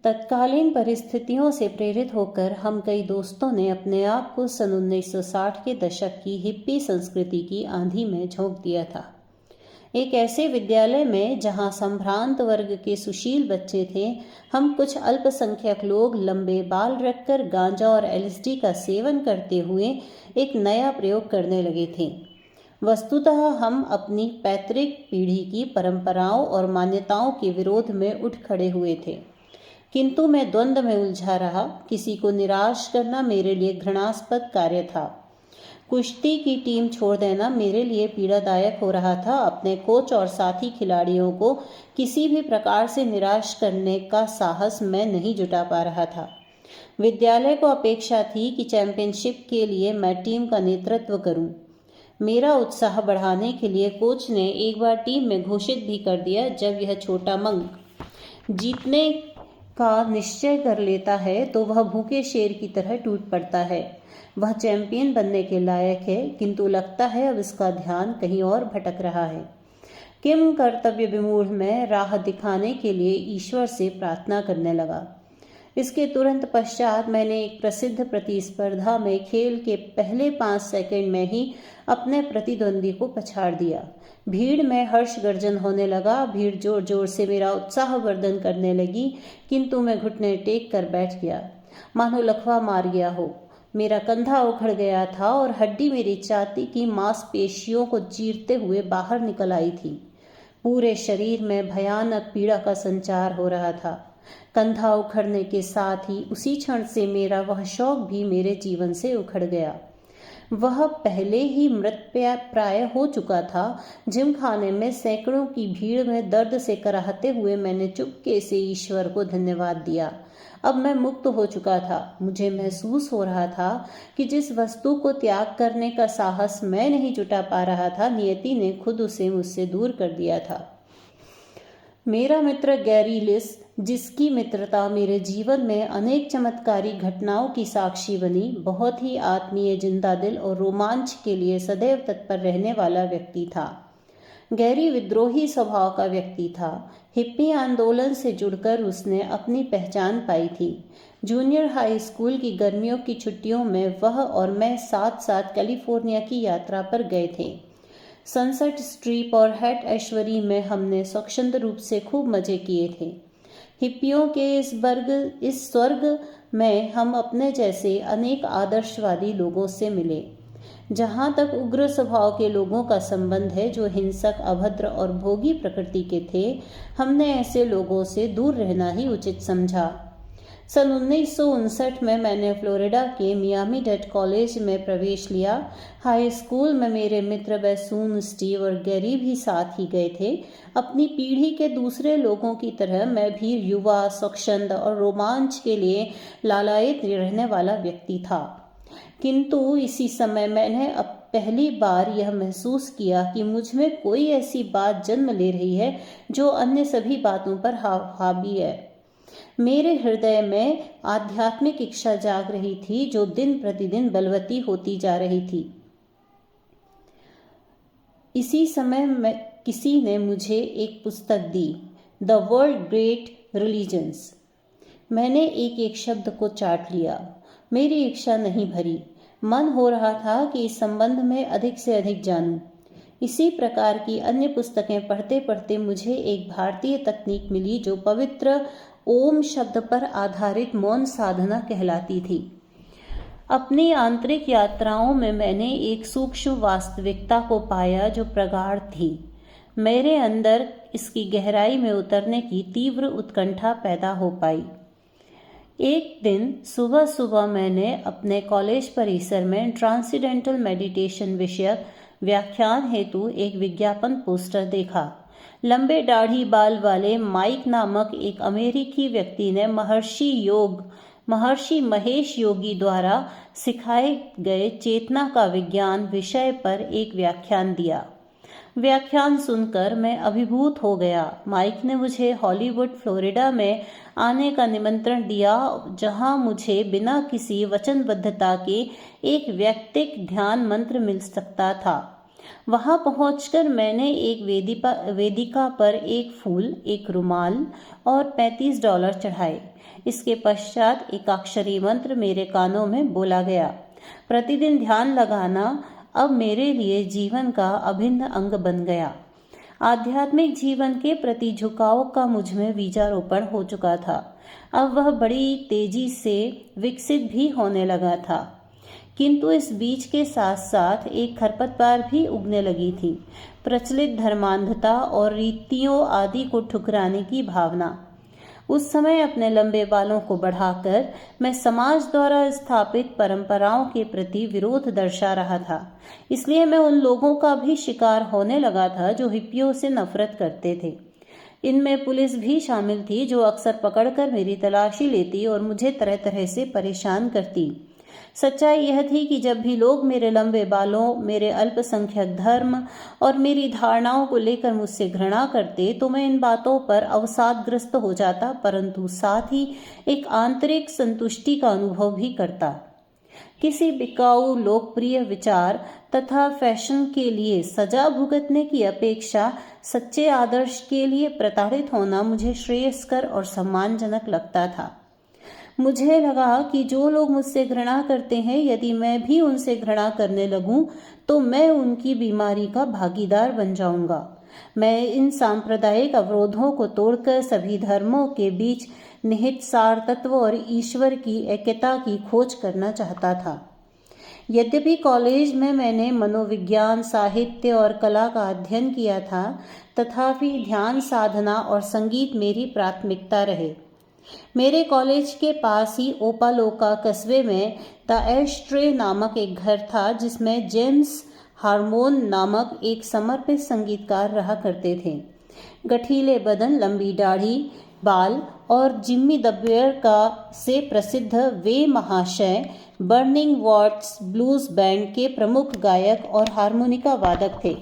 तत्कालीन परिस्थितियों से प्रेरित होकर हम कई दोस्तों ने अपने आप को सन 1960 के दशक की हिप्पी संस्कृति की आंधी में झोंक दिया था। एक ऐसे विद्यालय में जहां संभ्रांत वर्ग के सुशील बच्चे थे, हम कुछ अल्पसंख्यक लोग लंबे बाल रखकर गांजा और एलएसडी का सेवन करते हुए एक नया प्रयोग करने लगे थे। वस्तुतः हम अपनी पैतृक पीढ़ी की परंपराओं और मान्यताओं के विरोध में उठ खड़े हुए थे, किंतु मैं द्वंद्व में उलझा रहा। किसी को निराश करना मेरे लिए घृणास्पद कार्य था। कुश्ती की टीम छोड़ देना मेरे लिए पीड़ादायक हो रहा था। अपने कोच और साथी खिलाड़ियों को किसी भी प्रकार से निराश करने का साहस मैं नहीं जुटा पा रहा था। विद्यालय को अपेक्षा थी कि चैंपियनशिप के लिए मैं टीम का नेतृत्व करूं। मेरा उत्साह बढ़ाने के लिए कोच ने एक बार टीम में घोषित भी कर दिया, जब यह छोटा मंक जीतने का निश्चय कर लेता है तो वह भूखे शेर की तरह टूट पड़ता है। वह चैंपियन बनने के लायक है, किंतु लगता है अब इसका ध्यान कहीं और भटक रहा है। किम कर्तव्य विमूढ़ में राह दिखाने के लिए ईश्वर से प्रार्थना करने लगा। इसके तुरंत पश्चात मैंने एक प्रसिद्ध प्रतिस्पर्धा में खेल के पहले 5 सेकंड में ही अपने प्रतिद्वंदी को पछाड़ दिया। भीड़ में हर्ष गर्जन होने लगा। भीड़ जोर जोर से मेरा उत्साहवर्धन करने लगी, किंतु मैं घुटने टेक कर बैठ गया, मानो लकवा मार गया हो। मेरा कंधा उखड़ गया था और हड्डी मेरी छाती की मांसपेशियों को चीरते हुए बाहर निकल आई थी। पूरे शरीर में भयानक पीड़ा का संचार हो रहा था। कंधा उखड़ने के साथ ही उसी क्षण से मेरा वह शौक भी मेरे जीवन से उखड़ गया। वह पहले ही मृत प्राय हो चुका था। जिमखाने में सैकड़ों की भीड़ में दर्द से कराहते हुए मैंने चुपके से ईश्वर को धन्यवाद दिया। अब मैं मुक्त हो चुका था। मुझे महसूस हो रहा था कि जिस वस्तु को त्याग करने का साहस मैं नहीं जुटा पा रहा था, नियति ने खुद उसे मुझसे दूर कर दिया था। मेरा मित्र गैरी लिस, जिसकी मित्रता मेरे जीवन में अनेक चमत्कारी घटनाओं की साक्षी बनी, बहुत ही आत्मीय, जिंदा दिल और रोमांच के लिए सदैव तत्पर रहने वाला व्यक्ति था। गैरी विद्रोही स्वभाव का व्यक्ति था। हिप्पी आंदोलन से जुड़कर उसने अपनी पहचान पाई थी। जूनियर हाई स्कूल की गर्मियों की छुट्टियों में वह और मैं साथ साथ कैलिफोर्निया की यात्रा पर गए थे। सनसेट स्ट्रीप और हैट ऐश्वरी में हमने स्वच्छंद रूप से खूब मजे किए थे। हिप्पियों के इस स्वर्ग में हम अपने जैसे अनेक आदर्शवादी लोगों से मिले। जहाँ तक उग्र स्वभाव के लोगों का संबंध है, जो हिंसक, अभद्र और भोगी प्रकृति के थे, हमने ऐसे लोगों से दूर रहना ही उचित समझा। सन 1959 में मैंने फ्लोरिडा के मियामी डेड कॉलेज में प्रवेश लिया। हाई स्कूल में मेरे मित्र बैसून, स्टीव और गैरी भी साथ ही गए थे। अपनी पीढ़ी के दूसरे लोगों की तरह मैं भी युवा, स्वच्छंद और रोमांच के लिए लालायित रहने वाला व्यक्ति था। किंतु इसी समय मैंने अब पहली बार यह महसूस किया कि मुझ में कोई ऐसी बात जन्म ले रही है जो अन्य सभी बातों पर हावी है। मेरे हृदय में आध्यात्मिक इच्छा जाग रही थी, जो दिन प्रतिदिन बलवती होती जा रही थी। इसी समय किसी ने मुझे एक पुस्तक दी, द वर्ल्ड ग्रेट रिलीजन्स। मैंने एक एक शब्द को चाट लिया। मेरी इच्छा नहीं भरी। मन हो रहा था कि इस संबंध में अधिक से अधिक जानूं। इसी प्रकार की अन्य पुस्तकें पढ़ते पढ़ते मुझे एक भारतीय तकनीक मिली, जो पवित्र ओम शब्द पर आधारित मौन साधना कहलाती थी। अपनी आंतरिक यात्राओं में मैंने एक सूक्ष्म वास्तविकता को पाया जो प्रगाढ़ थी। मेरे अंदर इसकी गहराई में उतरने की तीव्र उत्कंठा पैदा हो पाई। एक दिन सुबह सुबह मैंने अपने कॉलेज परिसर में ट्रांसेंडेंटल मेडिटेशन विषयक व्याख्यान हेतु एक विज्ञापन पोस्टर देखा। लंबे दाढ़ी बाल वाले माइक नामक एक अमेरिकी व्यक्ति ने महर्षि महेश योगी द्वारा सिखाए गए चेतना का विज्ञान विषय पर एक व्याख्यान दिया। व्याख्यान सुनकर मैं अभिभूत हो गया। माइक ने मुझे हॉलीवुड, फ्लोरिडा में आने का निमंत्रण दिया, जहां मुझे बिना किसी वचनबद्धता के एक वैयक्तिक ध्यान मंत्र मिल सकता था। वहां पहुंचकर मैंने एक वेदिका पर एक फूल, एक रुमाल और $35 चढ़ाए। इसके पश्चात एकाक्षरी मंत्र मेरे कानों में बोला गया। प्रतिदिन ध्यान लगाना अब मेरे लिए जीवन का अभिन्न अंग बन गया। आध्यात्मिक जीवन के प्रति झुकाव का मुझ में बीजारोपण हो चुका था। अब वह बड़ी तेजी से विकसित भी होने लगा था, किंतु इस बीज के साथ साथ एक खरपतवार भी उगने लगी थी, प्रचलित धर्मांधता और रीतियों आदि को ठुकराने की भावना। उस समय अपने लंबे बालों को बढ़ाकर मैं समाज द्वारा स्थापित परंपराओं के प्रति विरोध दर्शा रहा था। इसलिए मैं उन लोगों का भी शिकार होने लगा था जो हिप्पियों से नफरत करते थे। इनमें पुलिस भी शामिल थी, जो अक्सर पकड़कर मेरी तलाशी लेती और मुझे तरह तरह से परेशान करती। सच्चाई यह थी कि जब भी लोग मेरे लंबे बालों, मेरे अल्पसंख्यक धर्म और मेरी धारणाओं को लेकर मुझसे घृणा करते तो मैं इन बातों पर अवसादग्रस्त हो जाता, परंतु साथ ही एक आंतरिक संतुष्टि का अनुभव भी करता। किसी बिकाऊ लोकप्रिय विचार तथा फैशन के लिए सजा भुगतने की अपेक्षा सच्चे आदर्श के लिए प्रताड़ित होना मुझे श्रेयस्कर और सम्मानजनक लगता था। मुझे लगा कि जो लोग मुझसे घृणा करते हैं, यदि मैं भी उनसे घृणा करने लगूं तो मैं उनकी बीमारी का भागीदार बन जाऊंगा। मैं इन सांप्रदायिक अवरोधों को तोड़कर सभी धर्मों के बीच निहित सार तत्व और ईश्वर की ऐक्यता की खोज करना चाहता था। यद्यपि कॉलेज में मैंने मनोविज्ञान, साहित्य और कला का अध्ययन किया था, तथापि ध्यान साधना और संगीत मेरी प्राथमिकता रहे। मेरे कॉलेज के पास ही ओपालोका कस्बे में द एशट्रे नामक एक घर था, जिसमें जेम्स हार्मोन नामक एक समर्पित संगीतकार रहा करते थे। गठीले बदन, लंबी दाढ़ी, बाल और जिम्मी द बियर का से प्रसिद्ध वे महाशय बर्निंग वॉट्स ब्लूज बैंड के प्रमुख गायक और हारमोनिका वादक थे।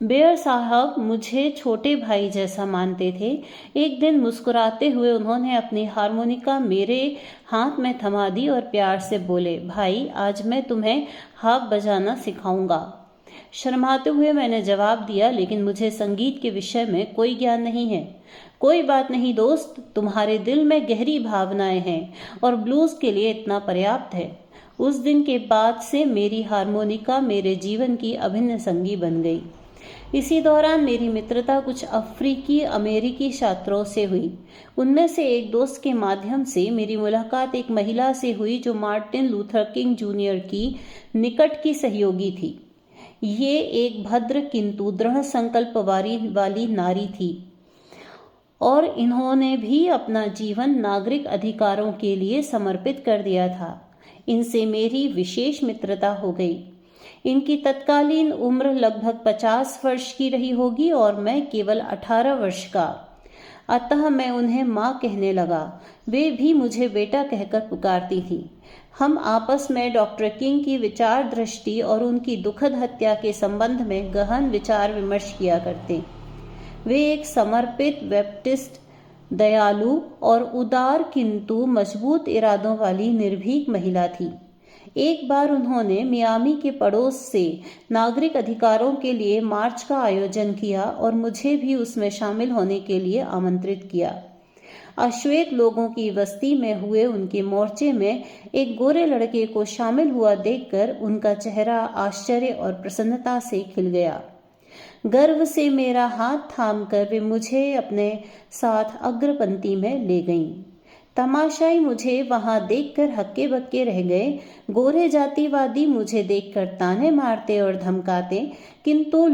बेयर साहब मुझे छोटे भाई जैसा मानते थे। एक दिन मुस्कुराते हुए उन्होंने अपनी हारमोनिका मेरे हाथ में थमा दी और प्यार से बोले, भाई आज मैं तुम्हें हार्प बजाना सिखाऊंगा। शर्माते हुए मैंने जवाब दिया, लेकिन मुझे संगीत के विषय में कोई ज्ञान नहीं है। कोई बात नहीं दोस्त, तुम्हारे दिल में गहरी भावनाएं हैं और ब्लूज के लिए इतना पर्याप्त है। उस दिन के बाद से मेरी हारमोनिका मेरे जीवन की अभिन्न संगी बन गई। इसी दौरान मेरी मित्रता कुछ अफ्रीकी अमेरिकी छात्रों से हुई। उनमें से एक दोस्त के माध्यम से मेरी मुलाकात एक महिला से हुई जो मार्टिन लूथर किंग जूनियर की निकट की सहयोगी थी। ये एक भद्र किंतु दृढ़ संकल्प वाली नारी थी और इन्होंने भी अपना जीवन नागरिक अधिकारों के लिए समर्पित कर दिया था। इनसे मेरी विशेष मित्रता हो गई। इनकी तत्कालीन उम्र लगभग 50 वर्ष की रही होगी और मैं केवल 18 वर्ष का। अतः मैं उन्हें माँ कहने लगा। वे भी मुझे बेटा कहकर पुकारती थी। हम आपस में डॉक्टर किंग की विचार दृष्टि और उनकी दुखद हत्या के संबंध में गहन विचार विमर्श किया करते। वे एक समर्पित बैप्टिस्ट, दयालु और उदार किंतु मजबूत इरादों वाली निर्भीक महिला थी। एक बार उन्होंने मियामी के पड़ोस से नागरिक अधिकारों के लिए मार्च का आयोजन किया और मुझे भी उसमें शामिल होने के लिए आमंत्रित किया। अश्वेत लोगों की बस्ती में हुए उनके मोर्चे में एक गोरे लड़के को शामिल हुआ देखकर उनका चेहरा आश्चर्य और प्रसन्नता से खिल गया। गर्व से मेरा हाथ थामकर वे मुझे अपने साथ अग्रपंक्ति में ले गईं। तमाशाई मुझे वहां देखकर हक्के बक्के रह गए। गोरे जातिवादी मुझे देखकर ताने मारते और धमकाते, किंतु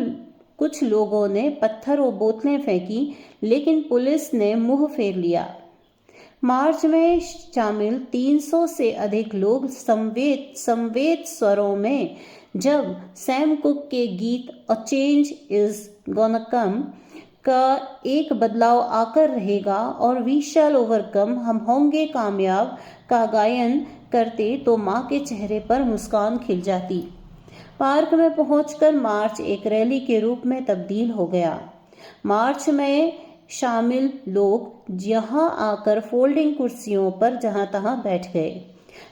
कुछ लोगों ने पत्थर और बोतलें फेंकी, लेकिन पुलिस ने मुंह फेर लिया। मार्च में शामिल 300 से अधिक लोग संवेद स्वरों में जब सैम कुक के गीत a change is gonna come का एक बदलाव आकर रहेगा और वी शैल ओवरकम, हम होंगे कामयाब का गायन करते तो माँ के चेहरे पर मुस्कान खिल जाती। पार्क में पहुंचकर मार्च एक रैली के रूप में तब्दील हो गया। मार्च में शामिल लोग यहाँ आकर फोल्डिंग कुर्सियों पर जहां तहां बैठ गए।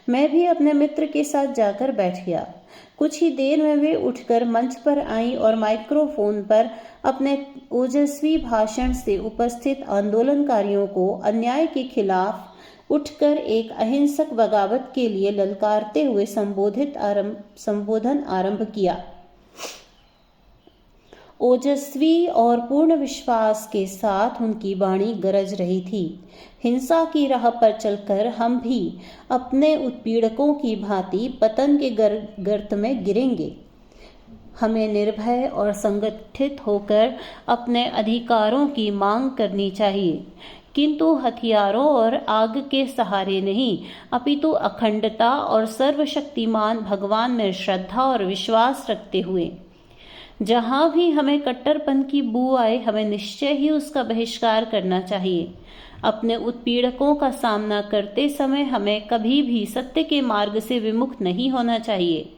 मैं भी अपने मित्र के साथ जाकर बैठ गया। कुछ ही देर में वे उठकर मंच पर आईं और माइक्रोफोन पर अपने ओजस्वी भाषण से उपस्थित आंदोलनकारियों को अन्याय के खिलाफ उठकर एक अहिंसक बगावत के लिए ललकारते हुए संबोधन आरंभ किया। ओजस्वी और पूर्ण विश्वास के साथ उनकी वाणी गरज रही थी। हिंसा की राह पर चलकर हम भी अपने उत्पीड़कों की भांति पतन के गर्त में गिरेंगे। हमें निर्भय और संगठित होकर अपने अधिकारों की मांग करनी चाहिए, किंतु हथियारों और आग के सहारे नहीं, अपितु अखंडता और सर्वशक्तिमान भगवान में श्रद्धा और विश्वास रखते हुए। जहां भी हमें कट्टरपन की बू आए, हमें निश्चय ही उसका बहिष्कार करना चाहिए। अपने उत्पीड़कों का सामना करते समय हमें कभी भी सत्य के मार्ग से विमुख नहीं होना चाहिए।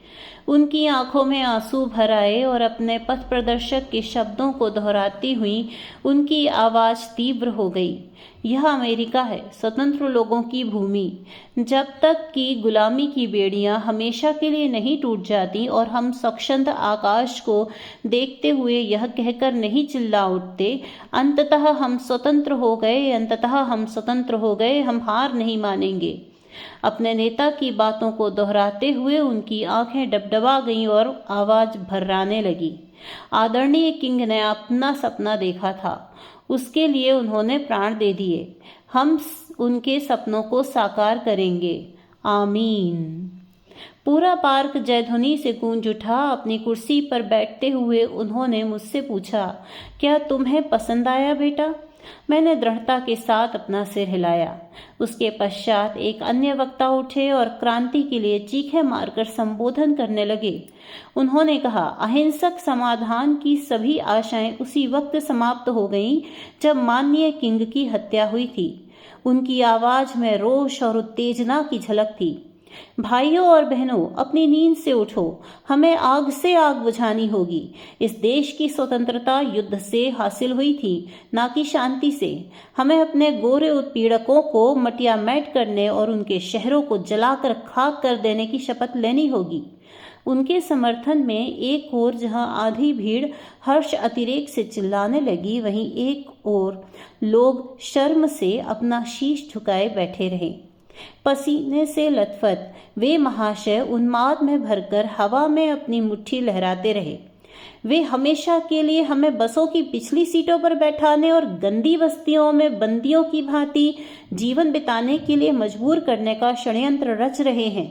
उनकी आंखों में आंसू भर आए और अपने पथ प्रदर्शक के शब्दों को दोहराती हुई उनकी आवाज तीव्र हो गई। यह अमेरिका है, स्वतंत्र लोगों की भूमि। जब तक कि गुलामी की बेड़ियां हमेशा के लिए नहीं टूट जाती और हम स्वच्छंद आकाश को देखते हुए यह कहकर नहीं चिल्ला उठते, अंततः हम स्वतंत्र हो गए, अंततः हम स्वतंत्र हो गए, हम हार नहीं मानेंगे। अपने नेता की बातों को दोहराते हुए उनकी आंखें डबडबा गईं और आवाज भर्राने लगी। आदरणीय किंग ने अपना सपना देखा था, उसके लिए उन्होंने प्राण दे दिए। हम उनके सपनों को साकार करेंगे। आमीन। पूरा पार्क जयध्वनि से गूंज उठा। अपनी कुर्सी पर बैठते हुए उन्होंने मुझसे पूछा, क्या तुम्हें पसंद आया बेटा? मैंने दृढ़ता के साथ अपना सिर हिलाया। उसके पश्चात एक अन्य वक्ता उठे और क्रांति के लिए चीखें मारकर संबोधन करने लगे। उन्होंने कहा, अहिंसक समाधान की सभी आशाएं उसी वक्त समाप्त हो गईं जब माननीय किंग की हत्या हुई थी। उनकी आवाज में रोष और उत्तेजना की झलक थी। भाइयों और बहनों, अपनी नींद से उठो, हमें आग से आग बुझानी होगी। इस देश की स्वतंत्रता युद्ध से हासिल हुई थी, ना कि शांति से। हमें अपने गोरे उत्पीड़कों को मटियामेट करने और उनके शहरों को जलाकर खाक कर देने की शपथ लेनी होगी। उनके समर्थन में एक ओर जहां आधी भीड़ हर्ष अतिरेक से चिल्लाने लगी, वहीं एक ओर लोग शर्म से अपना शीश झुकाए बैठे रहे। पसीने से लथपथ वे महाशय उन्माद में भरकर हवा में अपनी मुट्ठी लहराते रहे। वे हमेशा के लिए हमें बसों की पिछली सीटों पर बैठाने और गंदी बस्तियों में बंदियों की भांति जीवन बिताने के लिए मजबूर करने का षड्यंत्र रच रहे हैं।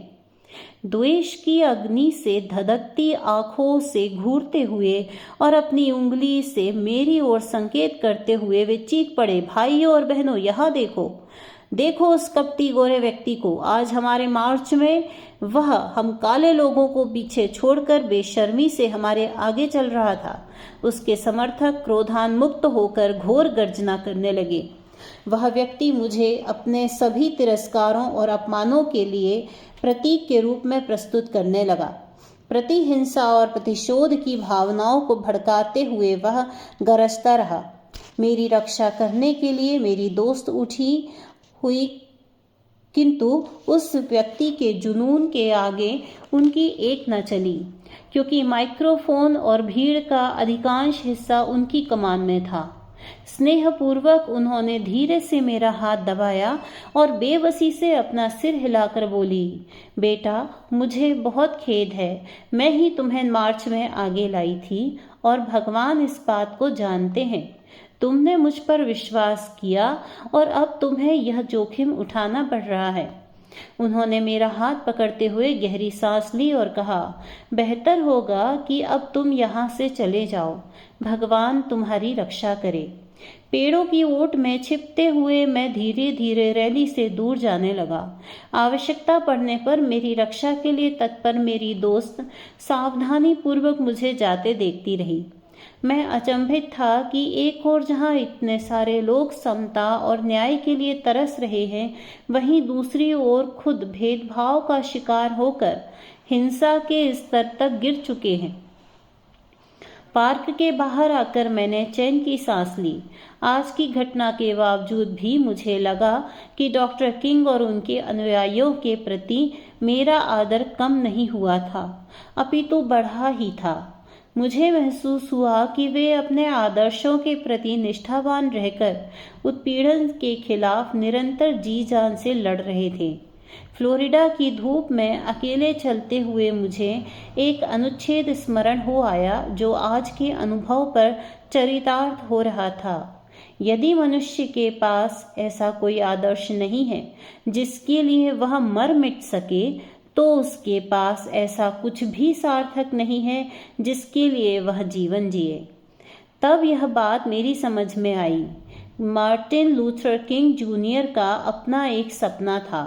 द्वेष की अग्नि से धधकती आंखों से घूरते हुए और अपनी उंगली से मेरी ओर संकेत करते हुए वे चीख पड़े, भाइयों और बहनों, यहाँ देखो, देखो उस कपटी गोरे व्यक्ति को। आज हमारे मार्च में वह हम काले लोगों को पीछे छोड़कर बेशर्मी से हमारे आगे चल रहा था। उसके समर्थक क्रोधान्मुक्त होकर घोर गर्जना करने लगे। वह व्यक्ति मुझे अपने सभी तिरस्कारों और अपमानों के लिए प्रतीक के रूप में प्रस्तुत करने लगा। प्रतिहिंसा और प्रतिशोध की भावनाओं को भड़काते हुए वह गरजता रहा। मेरी रक्षा करने के लिए मेरी दोस्त उठी हुई, किंतु उस व्यक्ति के जुनून के आगे उनकी एक न चली, क्योंकि माइक्रोफोन और भीड़ का अधिकांश हिस्सा उनकी कमान में था। स्नेहपूर्वक उन्होंने धीरे से मेरा हाथ दबाया और बेबसी से अपना सिर हिलाकर बोली, बेटा, मुझे बहुत खेद है, मैं ही तुम्हें मार्च में आगे लाई थी और भगवान इस बात को जानते हैं। तुमने मुझ पर विश्वास किया और अब तुम्हें यह जोखिम उठाना पड़ रहा है। उन्होंने मेरा हाथ पकड़ते हुए गहरी सांस ली और कहा, बेहतर होगा कि अब तुम यहाँ से चले जाओ, भगवान तुम्हारी रक्षा करे। पेड़ों की ओट में छिपते हुए मैं धीरे धीरे रैली से दूर जाने लगा। आवश्यकता पड़ने पर मेरी रक्षा के लिए तत्पर मेरी दोस्त सावधानी पूर्वक मुझे जाते देखती रही। मैं अचंभित था कि एक ओर जहां इतने सारे लोग समता और न्याय के लिए तरस रहे हैं, वहीं दूसरी ओर खुद भेदभाव का शिकार होकर हिंसा के स्तर तक गिर चुके हैं। पार्क के बाहर आकर मैंने चैन की सांस ली। आज की घटना के बावजूद भी मुझे लगा कि डॉक्टर किंग और उनके अनुयायियों के प्रति मेरा आदर कम नहीं हुआ था, अपितु बढ़ा ही था। मुझे महसूस हुआ कि वे अपने आदर्शों के प्रति निष्ठावान रहकर उत्पीड़न के खिलाफ निरंतर जी जान से लड़ रहे थे। फ्लोरिडा की धूप में अकेले चलते हुए मुझे एक अनुच्छेद स्मरण हो आया जो आज के अनुभव पर चरितार्थ हो रहा था। यदि मनुष्य के पास ऐसा कोई आदर्श नहीं है जिसके लिए वह मर मिट सके, तो उसके पास ऐसा कुछ भी सार्थक नहीं है जिसके लिए वह जीवन जिए। तब यह बात मेरी समझ में आई। मार्टिन लूथर किंग जूनियर का अपना एक सपना था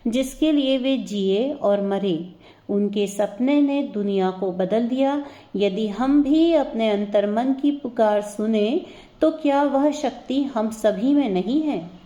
जिसके लिए वे जिए और मरे। उनके सपने ने दुनिया को बदल दिया। यदि हम भी अपने अंतर्मन की पुकार सुने, तो क्या वह शक्ति हम सभी में नहीं है?